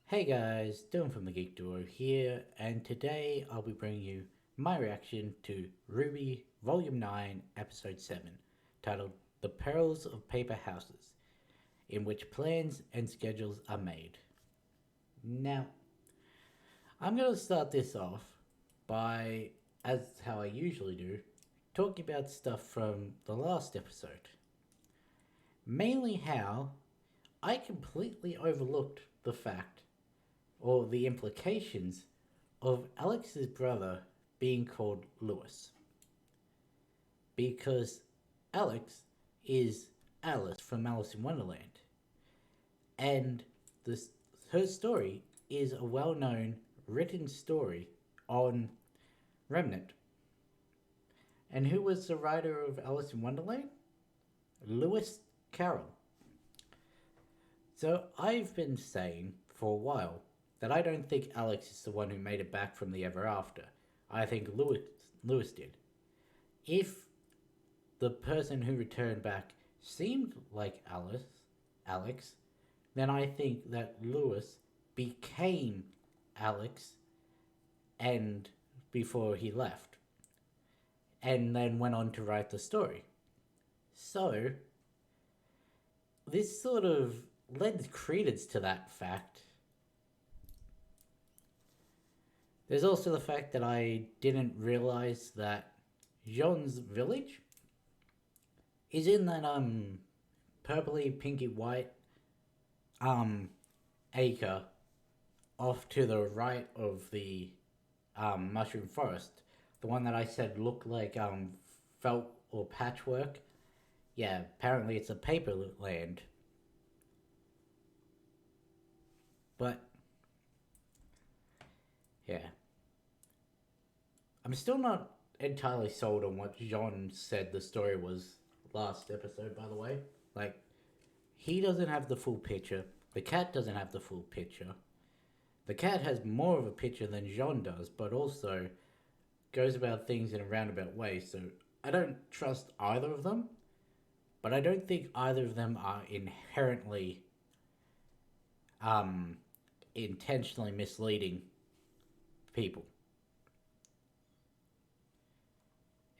Hey guys, Dylan from the Geek Duo here, and today I'll be bringing you my reaction to RWBY Volume 9, Episode 7, titled The Perils of Paper Houses, in which plans and schedules are made. Now, I'm going to start this off by, as how I usually do, talking about stuff from the last episode. Mainly how I completely overlooked the fact or the implications of Alex's brother being called Lewis. Because Alex is Alice from Alice in Wonderland. And this her story is a well-known written story on Remnant. And who was the writer of Alice in Wonderland? Lewis Carroll. So I've been saying for a while that I don't think Alex is the one who made it back from the Ever After. I think Lewis did. If the person who returned back seemed like Alex, then I think that Lewis became Alex and before he left, and then went on to write the story. So this sort of lends credence to that fact. There's also the fact that I didn't realize that Jean's village is in that purpley pinky white acre off to the right of the mushroom forest. The one that I said looked like felt or patchwork. Yeah, apparently it's a paper land. But yeah. I'm still not entirely sold on what Jean said the story was last episode, by the way. Like, he doesn't have the full picture. The cat doesn't have the full picture. The cat has more of a picture than Jean does, but also goes about things in a roundabout way. So I don't trust either of them, but I don't think either of them are inherently intentionally misleading people.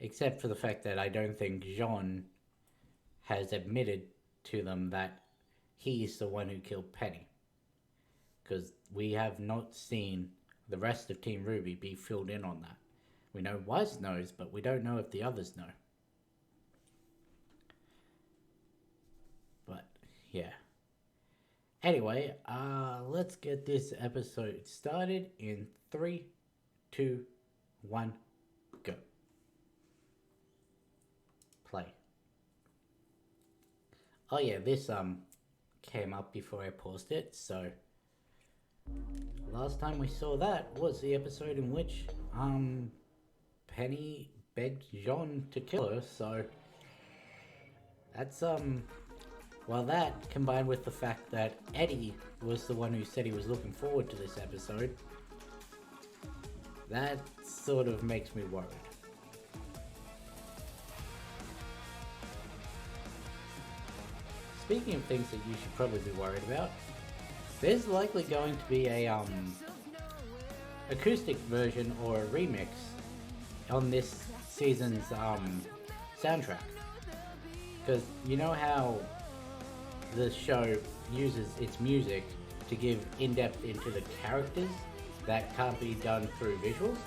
Except for the fact that I don't think Jean has admitted to them that he's the one who killed Penny. Because we have not seen the rest of Team RWBY be filled in on that. We know Weiss knows, but we don't know if the others know. But, yeah. Anyway, let's get this episode started in 3, 2, 1, go. Play. Oh yeah, this came up before I paused it, so last time we saw that was the episode in which Penny begged Jean to kill her, so that's well, that combined with the fact that Eddie was the one who said he was looking forward to this episode, that sort of makes me worried. Speaking of things that you should probably be worried about, there's likely going to be a acoustic version or a remix on this season's soundtrack. Because you know how the show uses its music to give in-depth into the characters that can't be done through visuals?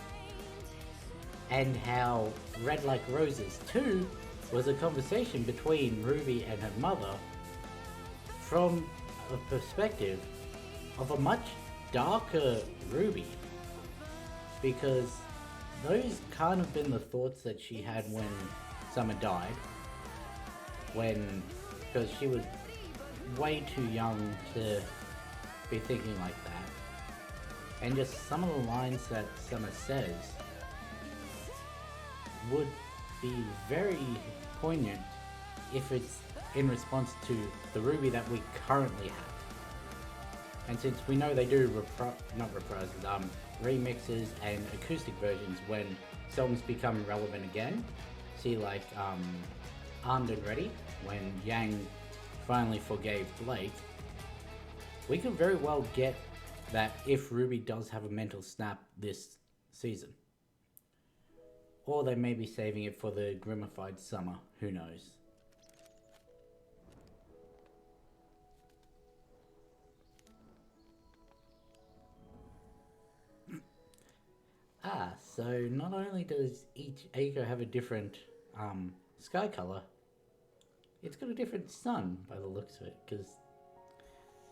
And how Red Like Roses 2 was a conversation between RWBY and her mother from a perspective of a much darker RWBY, because those can't have been the thoughts that she had when Summer died, because she was way too young to be thinking like that. And just some of the lines that Summer says would be very poignant if it's in response to the RWBY that we currently have. And since we know they do remixes and acoustic versions when songs become relevant again, see like Armed and Ready, when Yang finally forgave Blake, we could very well get that if Ruby does have a mental snap this season. Or they may be saving it for the Grimified Summer, who knows. So not only does each acre have a different sky color, it's got a different sun by the looks of it, because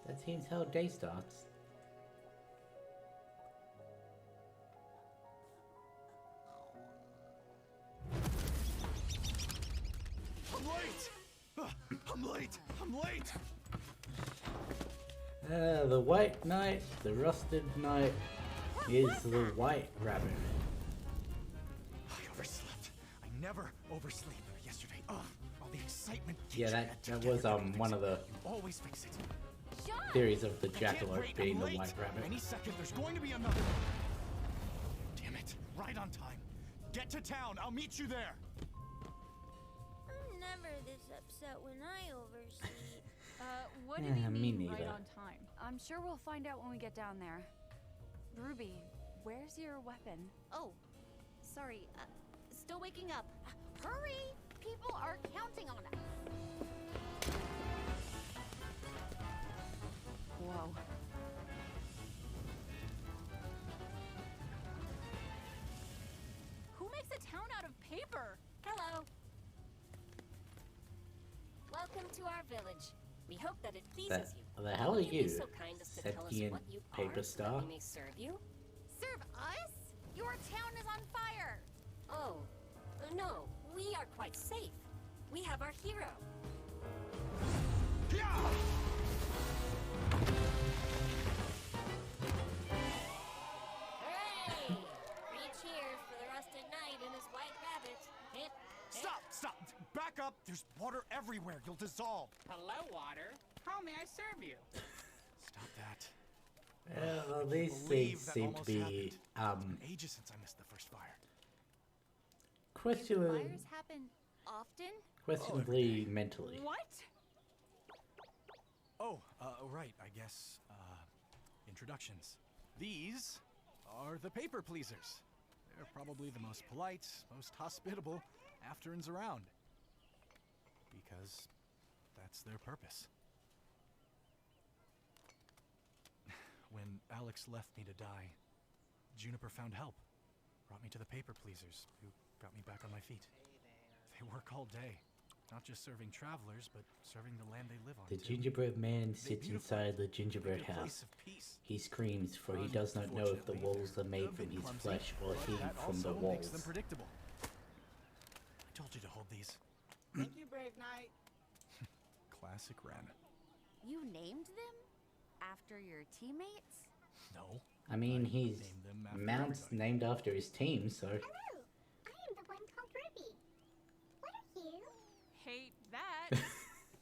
that seems how day starts. I'm late! I'm late! I'm late! The white knight, the rusted knight, is the white rabbit. I overslept. I never oversleep. Yesterday, all the excitement. Yeah, that was one of the Always fix it. theories of the I can't jackalope wait, being I'm the late. white rabbit. Any second, there's going to be another. Damn it! Right on time. Get to town. I'll meet you there. I'm never this upset when I oversleep. What do you me mean right neither. on time? I'm sure we'll find out when we get down there. Ruby, where's your weapon? Oh, sorry. Still waking up. Hurry! People are counting on us. Whoa. Who makes a town out of paper? Hello. Welcome to our village. We hope that it pleases you. The hell are Would you you? be so kind as to tell us Sentient what you paper are so star? that we may serve you? Serve us? Your town is on fire! Oh, no. We are quite safe. We have our hero. Hooray! Three cheers for the rusted knight and his white rabbit. Hip, hip. Stop! Stop! Back up! There's water everywhere. You'll dissolve. Hello, water. How may I serve you? Stop that. Well, I these can't things believe that seem to almost be happened. It's been ages since I missed the first fire. Fires happen often? questionably mentally. What? Oh, right, I guess, introductions. These are the paper pleasers. They're probably the most polite, most hospitable afterns around. Because that's their purpose. When Alex left me to die, Juniper found help. Brought me to the paper pleasers, who got me back on my feet. They work all day. Not just serving travelers, but serving the land they live on. The too. gingerbread man They sits beautify inside the Make gingerbread it a place house. of peace. He screams, for he does not know if the walls are made from his flesh or he That from the also makes walls. them predictable. I told you to hold these. Thank you, Brave Knight. Classic Ren. You named them? After your teammates? No. I mean, he's named them after Mount's everybody. named after his team, so Hello, I am the one called Ruby. What are you? Hate that.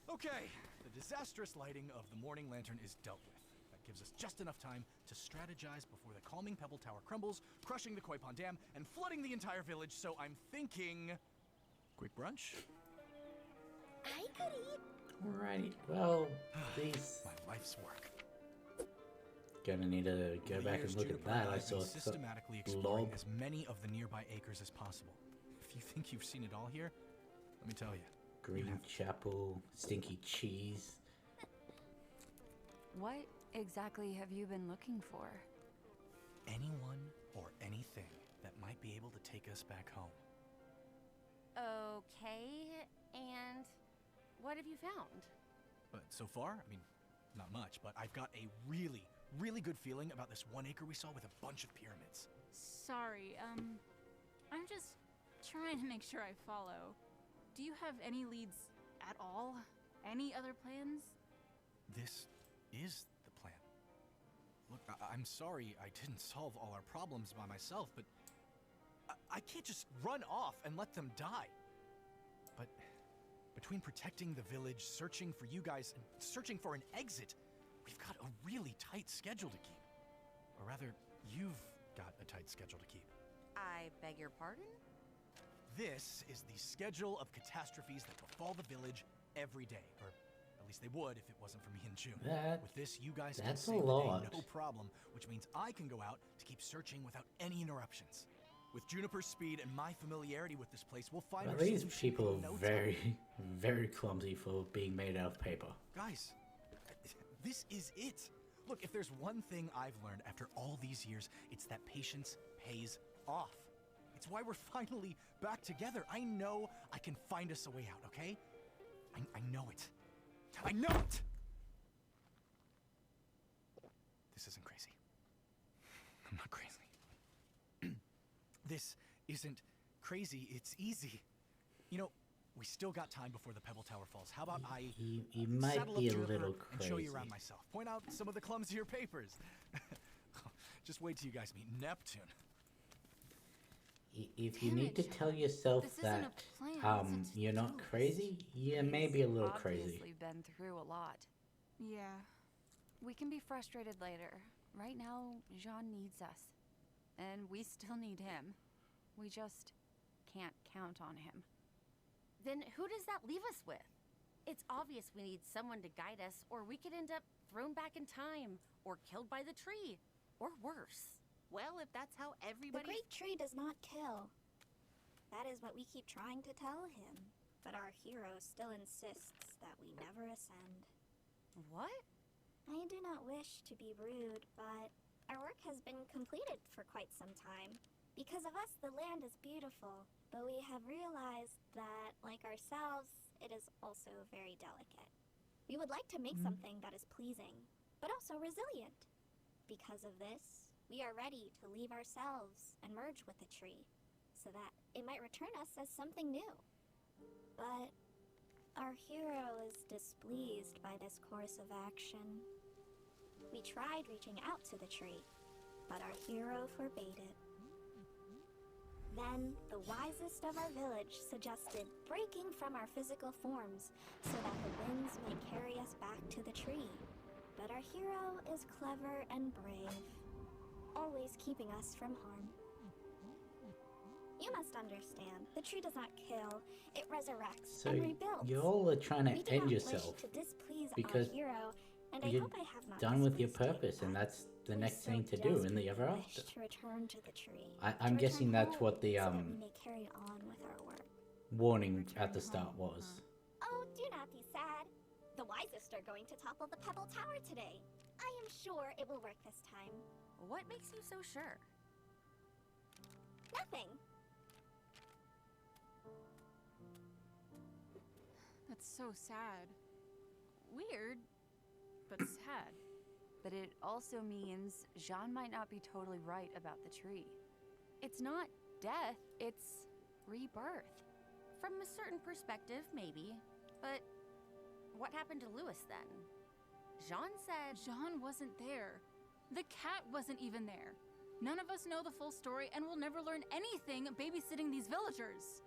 Okay, the disastrous lighting of the morning lantern is dealt with. That gives us just enough time to strategize before the calming Pebble Tower crumbles, crushing the Koi Pond Dam, and flooding the entire village, so I'm thinking... Quick brunch? I could eat. alrighty. Well, these My life's work. gonna need to go Over the back years, and look at Juniper and that. I have saw been some systematically exploring blob. as many of the nearby acres as possible. If you think you've seen it all here, let me tell you. Green Chapel, stinky cheese. What exactly have you been looking for? Anyone or anything that might be able to take us back home. Okay, and what have you found? But so far, I mean, not much, but I've got a really, really good feeling about this 1 acre we saw with a bunch of pyramids. Sorry, I'm just trying to make sure I follow. Do you have any leads at all? Any other plans? This is the plan. Look, I'm sorry I didn't solve all our problems by myself, but I can't just run off and let them die. But between protecting the village, searching for you guys, and searching for an exit, we've got a really tight schedule to keep. Or rather, you've got a tight schedule to keep. I beg your pardon? This is the schedule of catastrophes that befall the village every day, or at least they would if it wasn't for me and June. That- With this, you guys can that's save a the day, lot. no problem, which means I can go out to keep searching without any interruptions. With Juniper's speed and my familiarity with this place, we'll find Well, our these solution people in are no time. very, very clumsy for being made out of paper. Guys, this is it. Look, if there's one thing I've learned after all these years, it's that patience pays off. It's why we're finally back together. I know I can find us a way out, okay? I know it. I know it! This isn't crazy. I'm not crazy. This isn't crazy, it's easy. You know, we still got time before the Pebble Tower falls. How about I You might saddle up be a Juniper little and show you crazy. around myself. Point out some of the clumsier papers. Just wait till you guys meet Neptune. If you Damn need it, to John. tell yourself This isn't a that plan, it's a you're not to-do crazy, yeah, maybe a little crazy. Obviously been through a lot. Yeah. We can be frustrated later. Right now, Jean needs us. And we still need him. We just can't count on him. Then who does that leave us with? It's obvious we need someone to guide us, or we could end up thrown back in time, or killed by the tree, or worse. Well, if that's how The everybody... great tree does not kill. That is what we keep trying to tell him. But our hero still insists that we never ascend. What? I do not wish to be rude, but our work has been completed for quite some time. Because of us, the land is beautiful, but we have realized that, like ourselves, it is also very delicate. We would like to make something that is pleasing, but also resilient. Because of this, we are ready to leave ourselves and merge with the tree, so that it might return us as something new. But our hero is displeased by this course of action. We tried reaching out to the tree, but our hero forbade it. Then, the wisest of our village suggested breaking from our physical forms so that the winds may carry us back to the tree. But our hero is clever and brave, always keeping us from harm. You must understand, the tree does not kill, it resurrects So and rebuilds. you all are trying We to do end not yourself wish to displease because our hero, and I you're hope I have not done with your displeased you, purpose, and but that's the we next so thing to do in the desperately ever wish after. to return to the tree. I'm to guessing return that's home, what the so that we may carry on with our work. warning at the Return start home, was. Oh, do not be sad. The wisest are going to topple the Pebble Tower today. I am sure it will work this time. What makes you so sure? Nothing. That's so sad. Weird, but sad. But it also means Jean might not be totally right about the tree. It's not death, it's rebirth. From a certain perspective, maybe. But what happened to Louis then? Jean said... Jean wasn't there. The cat wasn't even there. None of us know the full story and we'll never learn anything babysitting these villagers.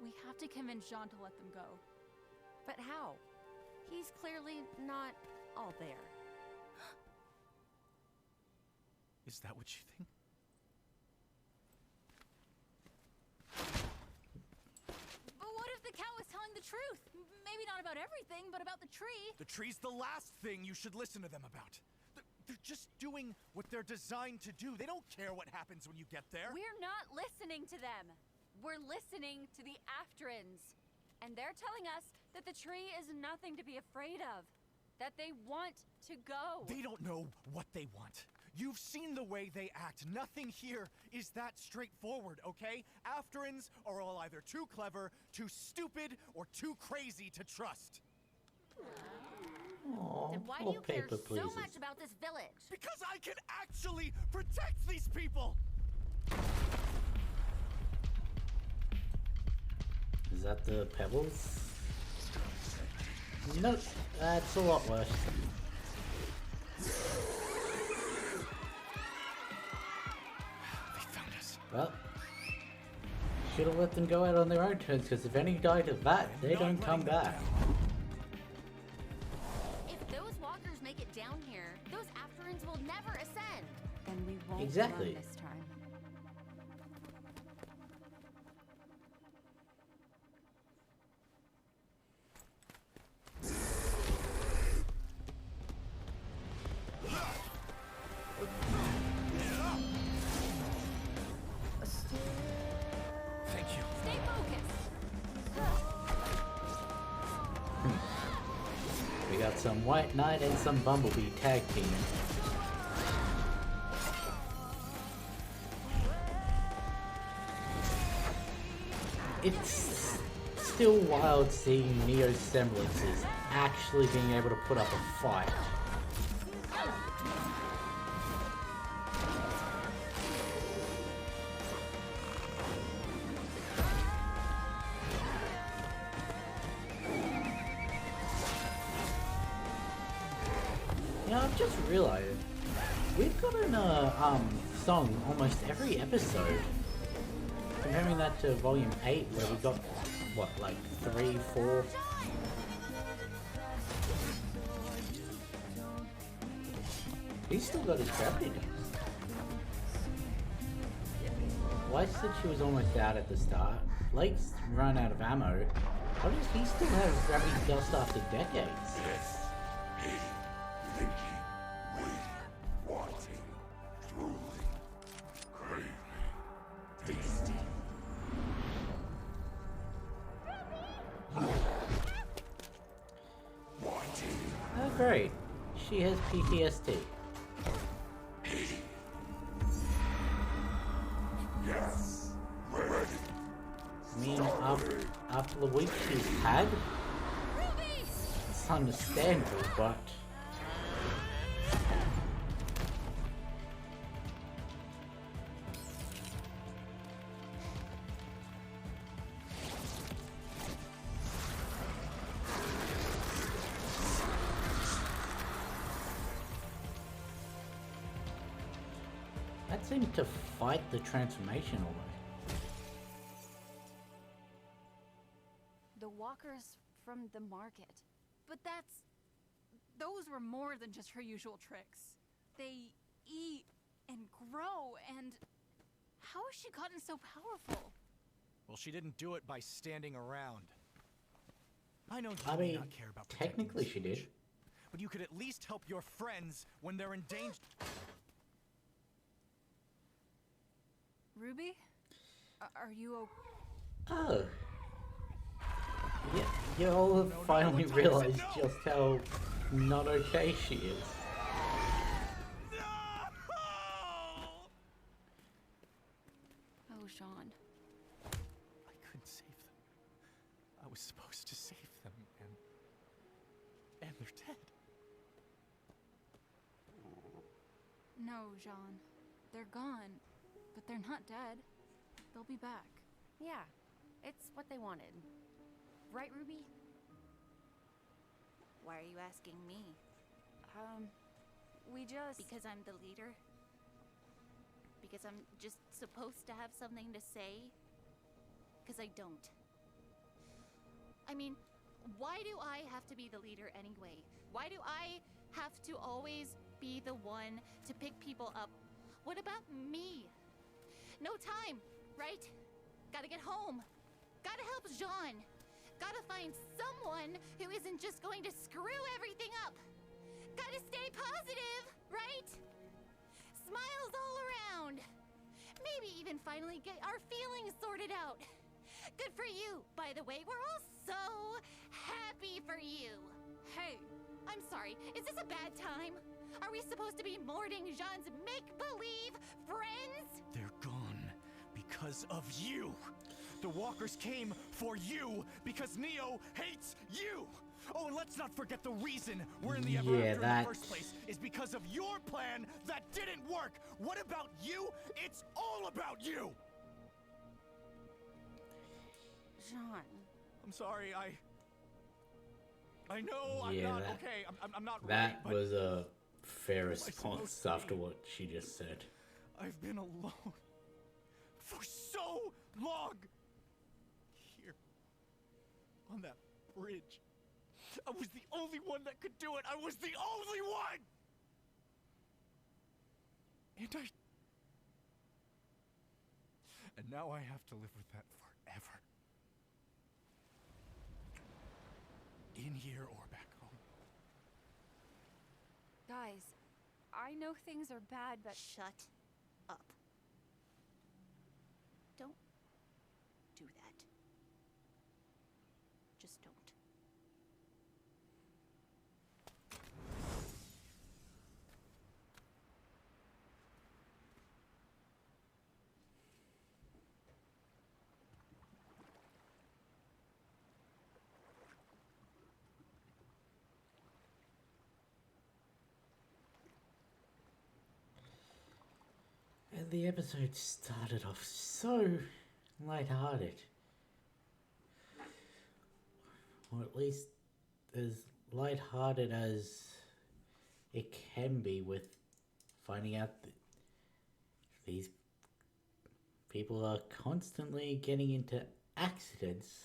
We have to convince Jean to let them go. But how? He's clearly not all there. Is that what you think? But what if the cat was telling the truth? Maybe not about everything, but about the tree. The tree's the last thing you should listen to them about. They're just doing what they're designed to do. They don't care what happens when you get there. We're not listening to them. We're listening to the Afterins. And they're telling us that the tree is nothing to be afraid of. That they want to go. They don't know what they want. You've seen the way they act. Nothing here is that straightforward, okay? Afterins are all either too clever, too stupid, or too crazy to trust. Oh, Then why do all you care paper so pleases. much about this village? Because I can actually protect these people! Is that the pebbles? Nope, that's a lot worse. They found us. Well, should have let them go out on their own terms, because if any die to that, they Not don't come letting them back. down. If those walkers make it down here, those Afterins will never ascend. Then we won't Exactly. run this time. some White Knight and some Bumblebee tag team. It's still wild seeing Neo's semblances actually being able to put up a fight. You know, I've just realized we've got a song almost every episode. Comparing that to Volume 8, where we got, what, like 3, 4? He's still got his gravity dance. Light said she was almost out at the start. Blake's run out of ammo. How does he still have gravity dust after decades? Oh great, she has PTSD. Yes, ready. I mean, after the week she's had, it's understandable, but... that seemed to fight the transformation almost. The walkers from the market. But those were more than just her usual tricks. They eat and grow, and how has she gotten so powerful? Well, she didn't do it by standing around. I know you I may mean, not care about protecting technically this she did. village, but you could at least help your friends when they're in danger. Ruby? Are you Oh. Yeah, you all have finally what time is it? realized No! just how not okay she is. No! Oh, Jean. I couldn't save them. I was supposed to save them, and they're dead. No, Jean. They're gone. But they're not dead. They'll be back. Yeah, it's what they wanted. Right, Ruby? Why are you asking me? We just... Because I'm the leader? Because I'm just supposed to have something to say? Because I don't. I mean, why do I have to be the leader anyway? Why do I have to always be the one to pick people up? What about me? No time, right? Gotta get home. Gotta help Jean. Gotta find someone who isn't just going to screw everything up. Gotta stay positive, right? Smiles all around. Maybe even finally get our feelings sorted out. Good for you, by the way. We're all so happy for you. Hey! I'm sorry, is this a bad time? Are we supposed to be mourning Jean's make-believe friends? They're gone because of you. The walkers came for you because Neo hates you. Oh, and let's not forget the reason we're in the Ever After in the first place is because of your plan that didn't work. What about you? It's all about you. Jean. I'm sorry. I know Yeah, I'm not that- okay. I'm not That right, but was a fair What am I response supposed to after be? what she just said. I've been alone for so long. Here, on that bridge, I was the only one that could do it. I was the only one. And now I have to live with that forever. In here or back home. Guys, I know things are bad, but shut up. Don't do that. Just don't. the episode started off so lighthearted. Or at least as lighthearted as it can be, with finding out that these people are constantly getting into accidents.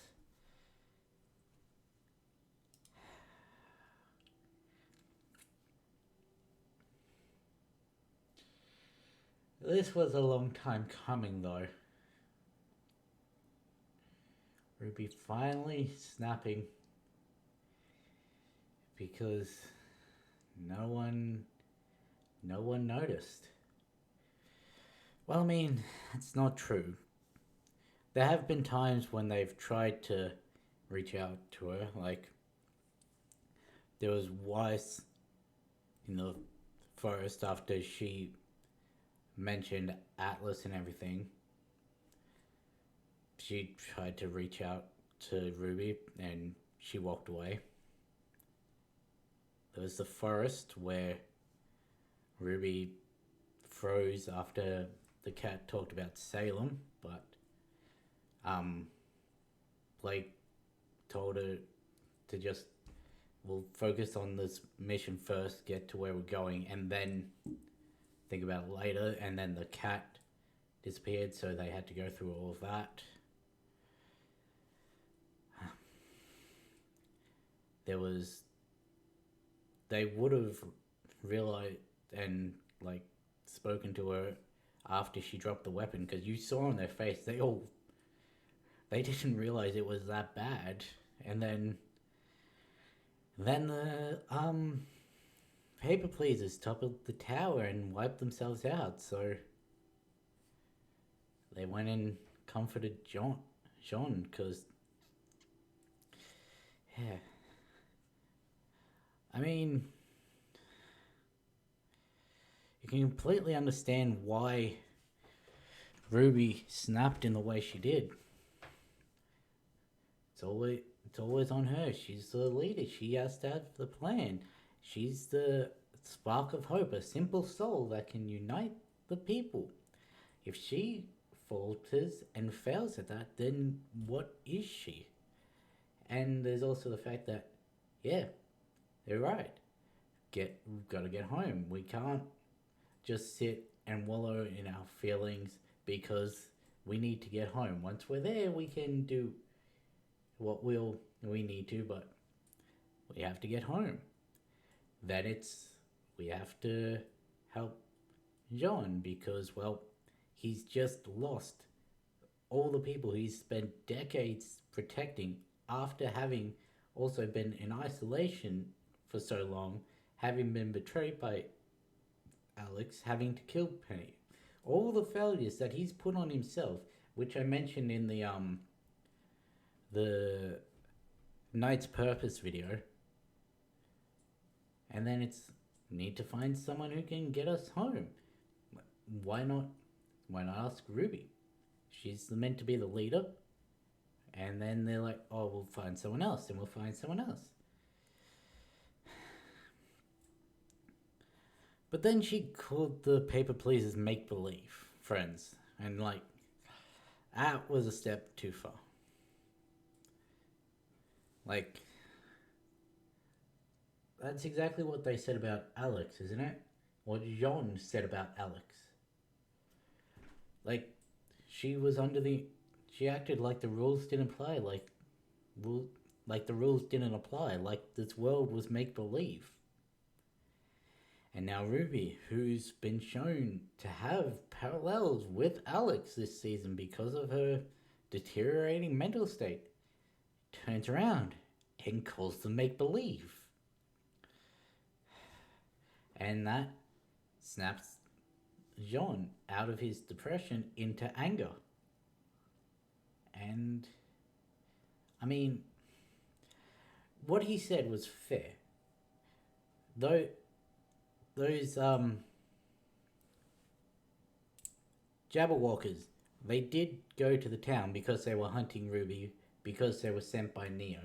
This was a long time coming, though. RWBY finally snapping because no one noticed. Well, I mean, it's not true. There have been times when they've tried to reach out to her, like there was Weiss in the forest after she mentioned Atlas and everything. She tried to reach out to RWBY and she walked away. There was the forest where RWBY froze after the cat talked about Salem, but Blake told her to just, we'll focus on this mission first, get to where we're going, and then think about it later. And then the cat disappeared, so they had to go through all of that. They would have realized and like spoken to her after she dropped the weapon, because you saw on their face they didn't realize it was that bad. And then the paper pleasers toppled the tower and wiped themselves out, so they went and comforted Jean, because yeah, I mean, you can completely understand why RWBY snapped in the way she did. It's always on her. She's the leader. She has to have the plan. She's the spark of hope, a simple soul that can unite the people. If she falters and fails at that, then what is she? And there's also the fact that, yeah, they're right. We've got to get home. We can't just sit and wallow in our feelings because we need to get home. Once we're there, we can do what we need to, but we have to get home. Then we have to help John because, well, he's just lost all the people he's spent decades protecting after having also been in isolation for so long, having been betrayed by Alex, having to kill Penny. All the failures that he's put on himself, which I mentioned in the Knight's Purpose video. And then need to find someone who can get us home. Why not ask RWBY? She's meant to be the leader. And then they're like, oh, we'll find someone else, and we'll find someone else. But then she called the paper pleasers make-believe friends. And like, that was a step too far. Like, that's exactly what they said about Alex, isn't it? What Jean said about Alex. Like, she acted like the rules didn't apply, like the rules didn't apply, like this world was make-believe. And now RWBY, who's been shown to have parallels with Alex this season because of her deteriorating mental state, turns around and calls them make-believe. And that snaps Jean out of his depression into anger. And, I mean, what he said was fair. Though, those, Jabberwockers, they did go to the town because they were hunting RWBY, because they were sent by Neo,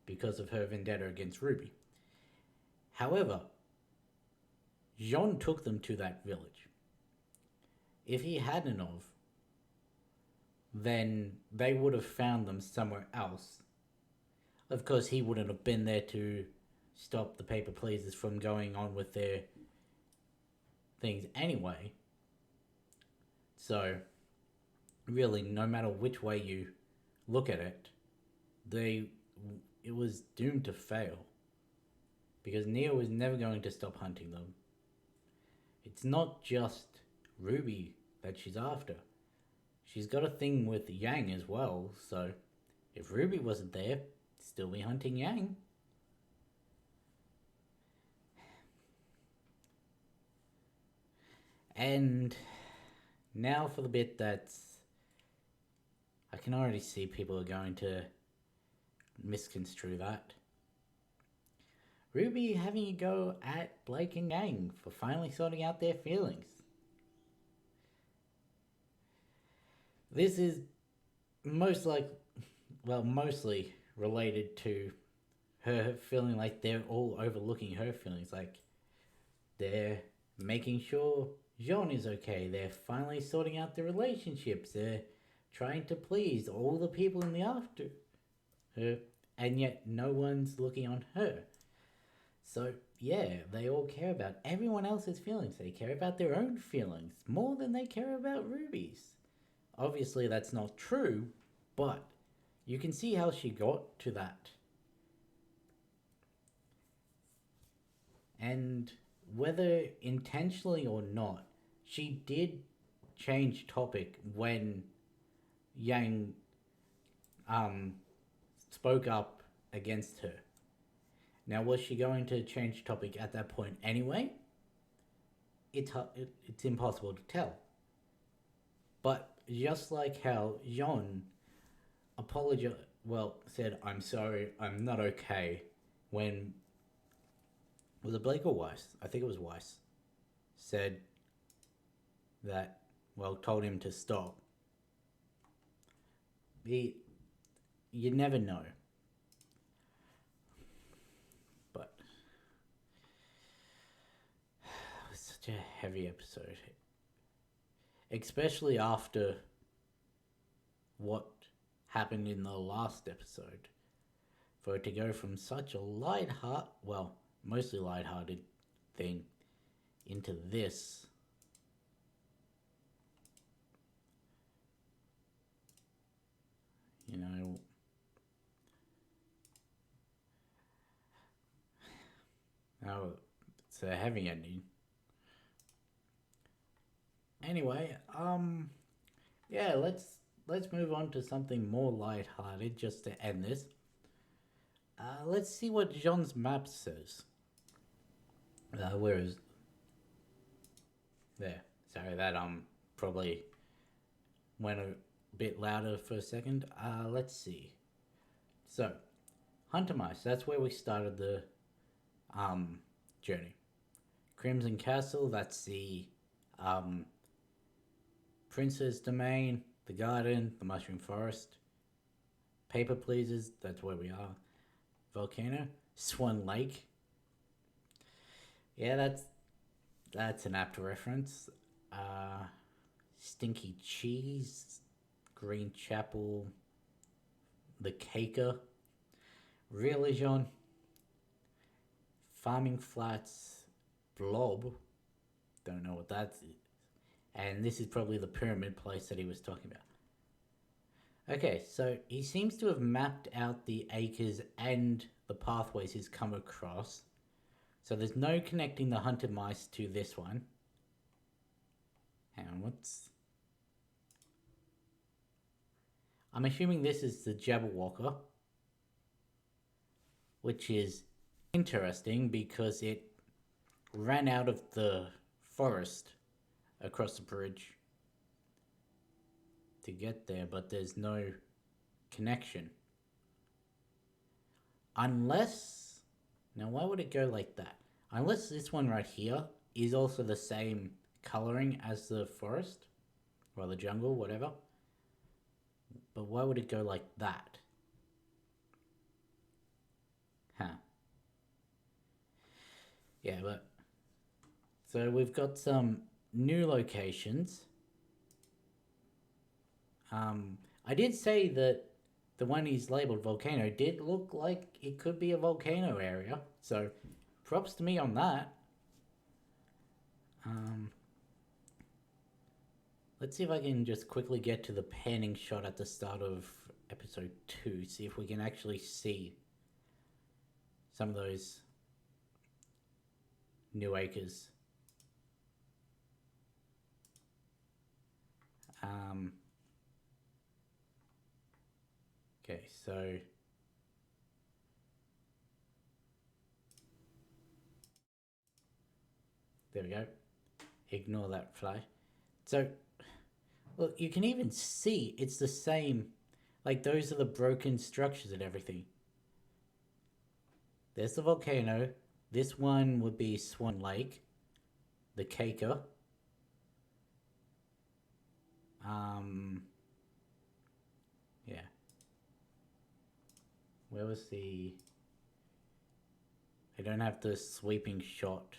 because of her vendetta against RWBY. However, Jean took them to that village. If he hadn't of, then they would have found them somewhere else. Of course, he wouldn't have been there to stop the paper pleasers from going on with their things anyway. So, really, no matter which way you look at it, it was doomed to fail. Because Neo is never going to stop hunting them. It's not just Ruby that she's after. She's got a thing with Yang as well, so if Ruby wasn't there, still be hunting Yang. And now for the bit that's... I can already see people are going to misconstrue that. Ruby having a go at Blake and Yang for finally sorting out their feelings. This is mostly related to her feeling like they're all overlooking her feelings. Like, they're making sure Jean is okay. They're finally sorting out the relationships. They're trying to please all the people in the after her, and yet no one's looking on her. So, yeah, they all care about everyone else's feelings. They care about their own feelings more than they care about Ruby's. Obviously, that's not true, but you can see how she got to that. And whether intentionally or not, she did change topic when Yang spoke up against her. Now, was she going to change topic at that point anyway? It's impossible to tell. But just like how Jean said, "I'm sorry, I'm not okay," when... was it Blake or Weiss? I think it was Weiss. Said that, told him to stop. You never know. But it was such a heavy episode. Especially after what happened in the last episode. For it to go from such a mostly lighthearted thing into this. You know, oh, it's a heavy ending. Anyway, yeah, let's move on to something more lighthearted just to end this. Let's see what Jean's map says. Where is... there. Sorry, that probably went a bit louder for a second. Let's see. So, Hunter Mice, that's where we started the journey. Crimson Castle, that's the Prince's Domain, the Garden, the Mushroom Forest. Paper Pleasers, that's where we are. Volcano, Swan Lake. Yeah, that's an apt reference. Stinky Cheese, Green Chapel, the Caker. Really, Jean? Farming Flats, Blob. Don't know what that is. And this is probably the pyramid place that he was talking about. Okay, so he seems to have mapped out the acres and the pathways he's come across. So there's no connecting the hunted mice to this one. Hang on, what's... I'm assuming this is the Jabberwocker, which is interesting because it ran out of the forest across the bridge to get there, but there's no connection. Unless... now, why would it go like that? Unless this one right here is also the same coloring as the forest, or the jungle, whatever. But why would it go like that? Huh. Yeah, but... so we've got some new locations I did say that the one he's labeled volcano did look like it could be a volcano area, so props to me on that. Let's see if I can just quickly get to the panning shot at the start of episode 2, see if we can actually see some of those new acres. Okay, so there we go. Ignore that fly. So, look, you can even see it's the same. Like, those are the broken structures and everything. There's the volcano. This one would be Swan Lake. The Caker. Yeah. Where was the... I don't have the sweeping shot.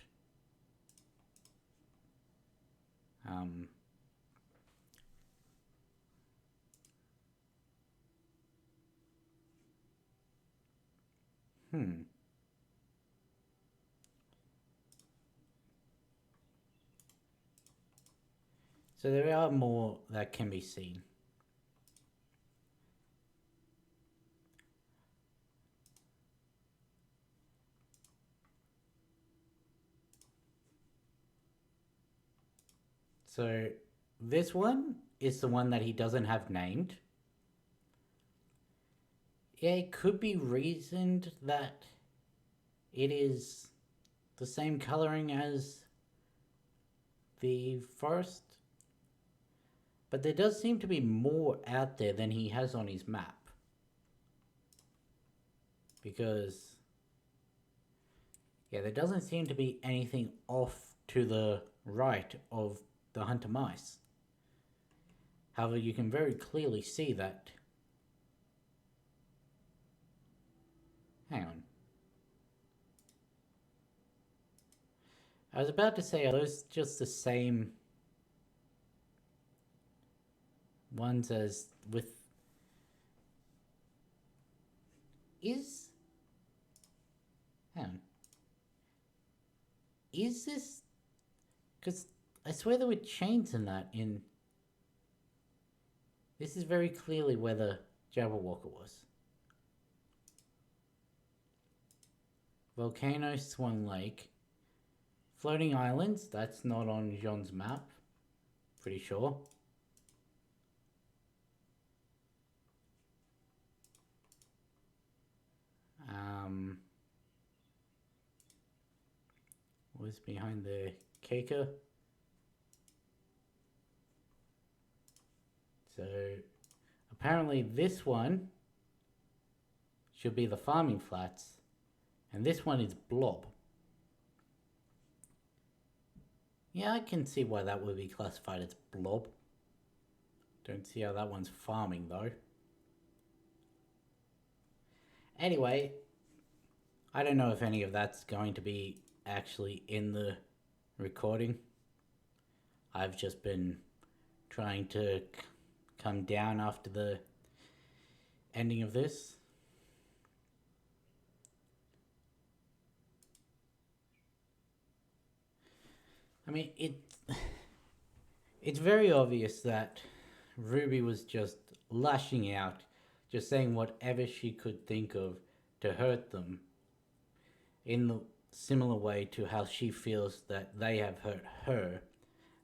So there are more that can be seen. So this one is the one that he doesn't have named. Yeah, it could be reasoned that it is the same coloring as the forest. But there does seem to be more out there than he has on his map. Because, yeah, there doesn't seem to be anything off to the right of the hunter mice. However, you can very clearly see that. Hang on. I was about to say, are those just the same ones as with... Is... Hang on. Is this... Because I swear there were chains in that in... This is very clearly where the Jabberwocker was. Volcano, Swan Lake. Floating Islands, that's not on Jean's map. Pretty sure. Was behind the Caker. So apparently this one should be the farming flats, and this one is Blob. Yeah, I can see why that would be classified as Blob. Don't see how that one's farming though. Anyway, I don't know if any of that's going to be actually in the recording. I've just been trying to come down after the ending of this. I mean, it's very obvious that Ruby was just lashing out, just saying whatever she could think of to hurt them, in the similar way to how she feels that they have hurt her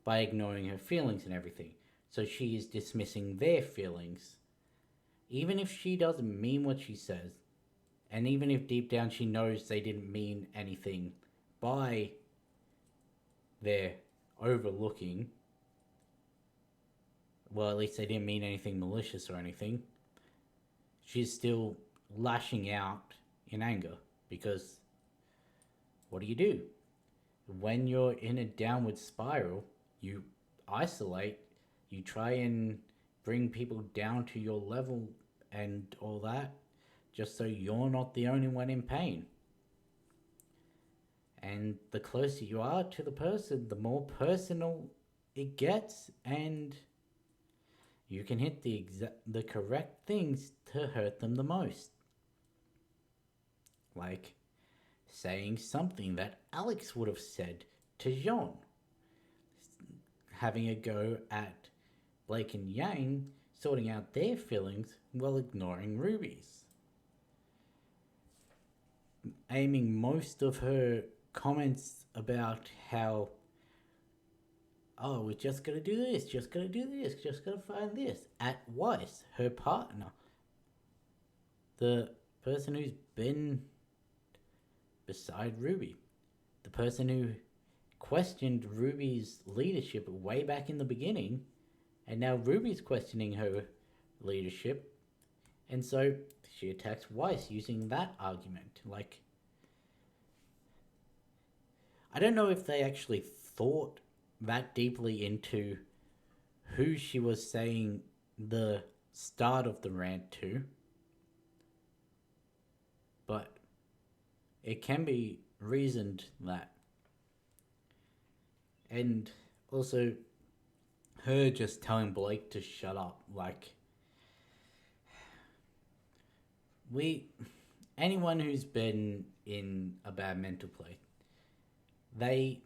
by ignoring her feelings and everything. So she is dismissing their feelings, even if she doesn't mean what she says, and even if deep down she knows they didn't mean anything by their overlooking. Well, at least they didn't mean anything malicious or anything. She's still lashing out in anger because what do? When you're in a downward spiral, you isolate, you try and bring people down to your level and all that, just so you're not the only one in pain. And the closer you are to the person, the more personal it gets, and you can hit the correct things to hurt them the most. Like saying something that Alex would have said to Jean. Having a go at Blake and Yang sorting out their feelings while ignoring Ruby's. Aiming most of her comments about how, oh, we're just gonna do this, just gonna do this, just gonna find this, at Weiss, her partner. The person who's been beside Ruby. The person who questioned Ruby's leadership way back in the beginning, and now Ruby's questioning her leadership, and so she attacks Weiss using that argument. Like, I don't know if they actually thought that deeply into who she was saying the start of the rant to, but it can be reasoned that. And also, her just telling Blake to shut up, like, anyone who's been in a bad mental place, they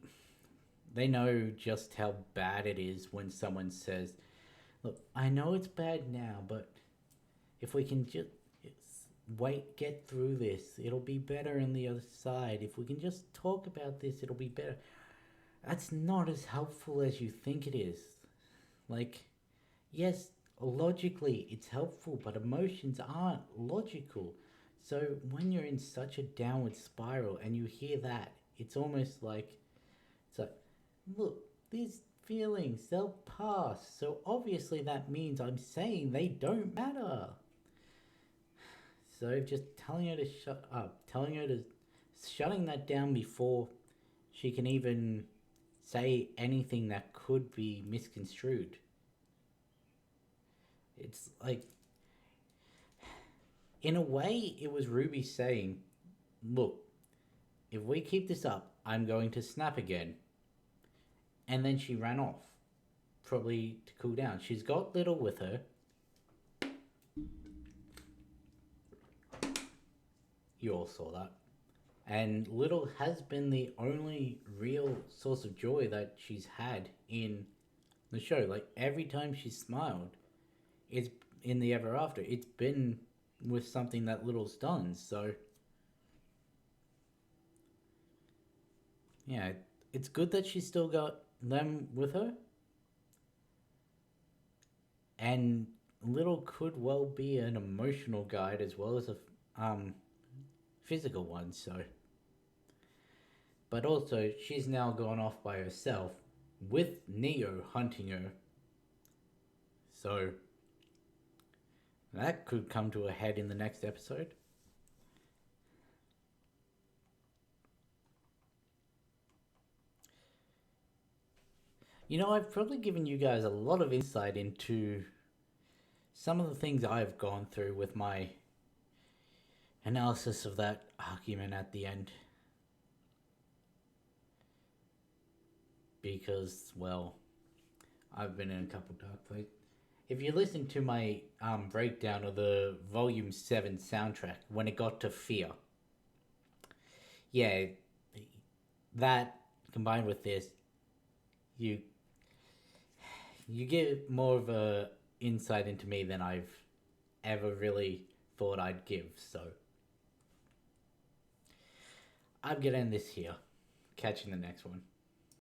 know just how bad it is when someone says, look, I know it's bad now, but if we can just get through this, it'll be better on the other side. If we can just talk about this, it'll be better. That's not as helpful as you think it is. Like, yes, logically it's helpful, but emotions aren't logical. So when you're in such a downward spiral and you hear that, it's almost like, it's like, look, these feelings, they'll pass. So obviously that means I'm saying they don't matter. So just telling her to shut up, shutting that down before she can even say anything that could be misconstrued. It's like, in a way, it was Ruby saying, look, if we keep this up, I'm going to snap again. And then she ran off, probably to cool down. She's got Little with her. You all saw that. And Little has been the only real source of joy that she's had in the show. Like, every time she smiled, it's in the Ever After, it's been with something that Little's done. So yeah, it's good that she's still got them with her. And Little could well be an emotional guide as well as a physical one. So, but also she's now gone off by herself with Neo hunting her. So that could come to a head in the next episode. You know, I've probably given you guys a lot of insight into some of the things I've gone through with my analysis of that argument at the end. Because, well, I've been in a couple dark places. If you listen to my breakdown of the Volume 7 soundtrack, when it got to Fear, yeah, that combined with this, you give more of a insight into me than I've ever really thought I'd give. So I'm gonna end this here. Catch you in the next one.